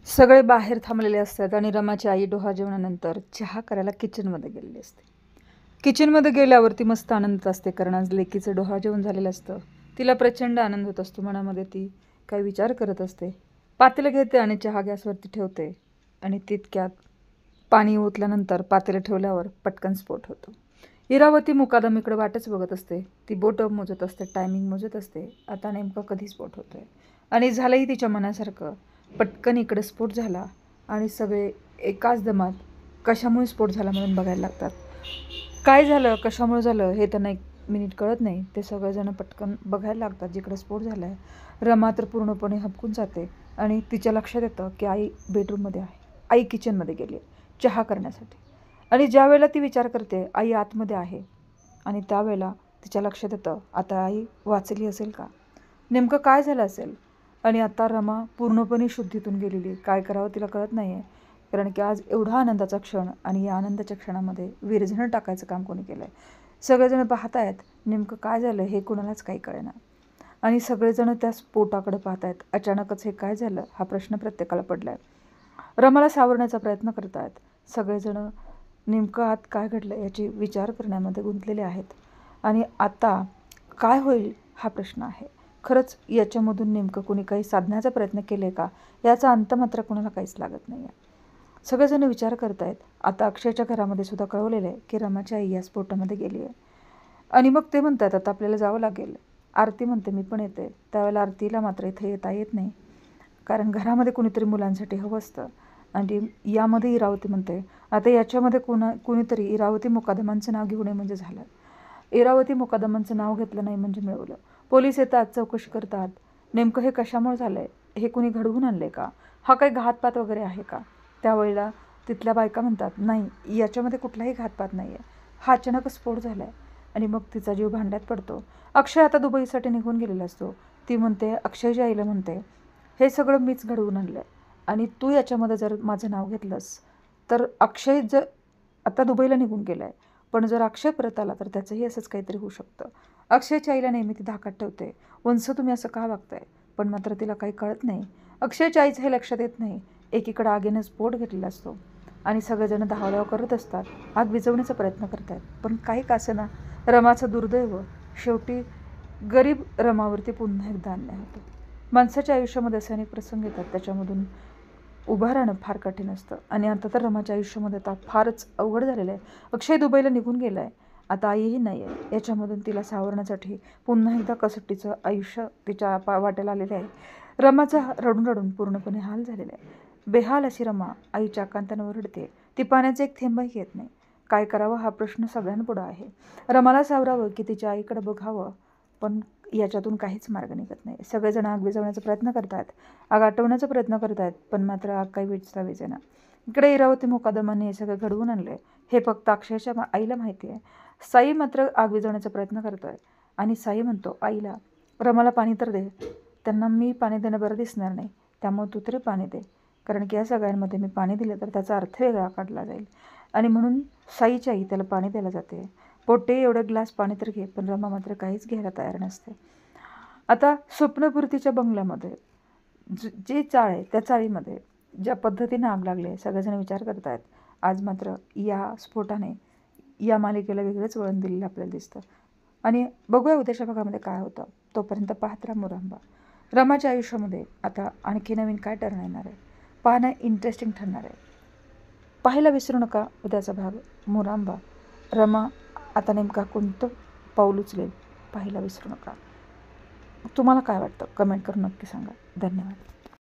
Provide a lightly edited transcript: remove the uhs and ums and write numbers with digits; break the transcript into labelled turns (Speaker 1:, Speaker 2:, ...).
Speaker 1: सगळे बाहेर थांबलेले असतात आणि रमाची आई डोहा जेवणानंतर चहा करायला किचनमध्ये गेलेली असते. किचनमध्ये गेल्यावरती मस्त आनंदात असते, कारण आज लेकीचं डोहा जेवण झालेलं असतं. तिला प्रचंड आनंद होत असतो. मनामध्ये ती काही विचार करत असते. पातेलं घेते आणि चहा गॅसवरती ठेवते आणि तितक्यात पाणी ओतल्यानंतर पातेलं ठेवल्यावर पटकन स्फोट होतो. इरावती मुकादम इकडे वाटच बघत असते. ती बोटं मोजत असते, टायमिंग मोजत असते. आता नेमकं कधी स्फोट होतोय आणि झालंही तिच्या मनासारखं. पटकन इकडे स्फोट झाला आणि सगळे एकाच दमात कशामुळे स्फोट झाला म्हणून बघायला लागतात. काय झालं, कशामुळे झालं हे त्यांना 1 मिनिट कळत नाही. ते सगळेजण पटकन बघायला लागतात जिकडे स्फोट झाला आहे. रमा तर पूर्णपणे हबकून जाते आणि तिच्या लक्षात येतं की आई बेडरूममध्ये आहे. आई किचनमध्ये गेली आहे चहा करण्यासाठी. आणि ज्यावेळेला ती विचार करते आई आतमध्ये आहे आणि त्यावेळेला तिच्या लक्षात येतं आता आई वाचली असेल का? नेमकं काय झालं असेल? आणि आता रमा पूर्णपणे शुद्धीतून गेलेली. काय करावं तिला कळत नाही आहे. कारण की आज एवढा आनंदाचा क्षण आणि या आनंदाच्या क्षणामध्ये विरजणं टाकायचं काम कोणी केलं आहे. सगळेजण पाहत आहेत नेमकं काय झालं हे कुणालाच काही कळेना. आणि सगळेजण त्या स्फोटाकडे पाहत आहेत. अचानकच हे काय झालं हा प्रश्न प्रत्येकाला पडला आहे. रमाला सावरण्याचा प्रयत्न करत आहेत. सगळेजण नेमकं आत काय घडलं याची विचार करण्यामध्ये गुंतलेले आहेत. आणि आता काय होईल हा प्रश्न आहे. खरंच याच्यामधून नेमकं कोणी काही साधण्याचा प्रयत्न केले का याचा अंत मात्र कोणाला काहीच लागत नाही आहे. सगळेजण विचार करत आहेत. आता अक्षयच्या घरामध्ये सुद्धा कळवलेलं आहे की रमाची आई या स्फोटामध्ये गेली आहे. आणि मग ते म्हणतात आता आपल्याला जावं लागेल. आरती म्हणते मी पण येते. त्यावेळेला आरतीला मात्र इथे येता येत नाही, कारण घरामध्ये कुणीतरी मुलांसाठी हवं असतं. आणि यामध्ये इरावती म्हणते आता याच्यामध्ये कुणीतरी इरावती मुकादमांचं नाव घेऊ नये म्हणजे झालं. इरावती मुकादमांचं नाव घेतलं नाही म्हणजे मिळवलं. पोलीस येतात, चौकशी करतात. नेमकं हे कशामुळे झालं आहे, हे कुणी घडवून आणलं का, हा काही घातपात वगैरे आहे का? त्यावेळेला तिथल्या बायका म्हणतात नाही, याच्यामध्ये कुठलाही घातपात नाही आहे, हा अचानकच स्फोट झाला आहे. आणि मग तिचा जीव भांड्यात पडतो. अक्षय आता दुबईसाठी निघून गेलेला असतो. ती म्हणते अक्षयच्या आईला म्हणते हे सगळं मीच घडवून आणलं आहे आणि तू याच्यामध्ये जर माझं नाव घेतलंस तर अक्षय जर आता दुबईला निघून गेला आहे, पण जर अक्षय परत आला तर त्याचंही असंच काहीतरी होऊ शकतं. अक्षयच्या आईला नेहमी ती धाकात ठेवते. वंश तुम्ही असं का वागताय? पण मात्र तिला काही कळत नाही. अक्षयच्या आईचं हे लक्षात येत नाही. एकीकडे आगीने स्फोट घेतलेला असतो आणि सगळेजण धावधाव करत असतात. आग विझवण्याचा प्रयत्न करत आहेत. पण काही का असेना रमाचं दुर्दैव शेवटी गरीब रमावरती पुन्हा एकदा अन्याय होतो. माणसाच्या आयुष्यामध्ये असे अनेक प्रसंग येतात, त्याच्यामधून उभं राहणं फार कठीण असतं. आणि आता तर रमाच्या आयुष्यामध्ये आता फारच अवघड झालेलं आहे. अक्षय दुबईला निघून गेला आहे. आता आईही नाही आहे. याच्यामधून तिला सावरण्यासाठी पुन्हा एकदा कसोटीचं आयुष्य तिच्या वाटेला आलेलं आहे. रमाचा रडून रडून पूर्णपणे हाल झालेला आहे. बेहाल अशी रमा आईच्या आकांतानं रडते. ती पाण्याचं एक थेंबही घेत नाही. काय करावं हा प्रश्न सगळ्यांपुढं आहे. रमाला सावरावं की तिच्या आईकडे बघावं, पण याच्यातून काहीच मार्ग निघत नाही. सगळेजण आग विझवण्याचा प्रयत्न करत आहेत, आग आटवण्याचा प्रयत्न करत आहेत, पण मात्र आग काही विझता विझेना. इकडे इरावती मुकादमांनी हे सगळं घडवून आणले हे फक्त अक्षयच्या आईला माहिती आहे. साई मात्र आग विझवण्याचा प्रयत्न करतोय आणि साई म्हणतो आईला रमाला पाणी तर दे. त्यांना मी पाणी देणं बरं दिसणार नाही, त्यामुळे तू तरी पाणी दे, कारण की या सगळ्यांमध्ये मी पाणी दिलं तर त्याचा अर्थ वेगळा काढला जाईल. आणि म्हणून साईची आई त्याला पाणी द्यायला जाते. पोटे एवढं ग्लास पाणी तर घे, पण रमा मात्र काहीच घ्यायला तयार नसते. आता स्वप्नपूर्तीच्या बंगल्यामध्ये जी चाळ आहे त्या चाळीमध्ये ज्या पद्धतीने आग लागली आहे सगळेजण विचार करत आहेत. आज मात्र या स्फोटाने या मालिकेला वेगळंच वळण दिलेलं आपल्याला दिसतं. आणि बघूया उद्याच्या भागामध्ये काय होतं. तोपर्यंत पाहत राहा मुरांबा. रमाच्या आयुष्यामध्ये आता आणखी नवीन काय टर्न येणार आहे पाहणं इंटरेस्टिंग ठरणार आहे. पाहायला विसरू नका उद्याचा भाग मुरांबा. रमा आता नेमका कोणतं पाऊल उचलेल पाहायला विसरू नका. तुम्हाला काय वाटतं कमेंट करून नक्की सांगा. धन्यवाद.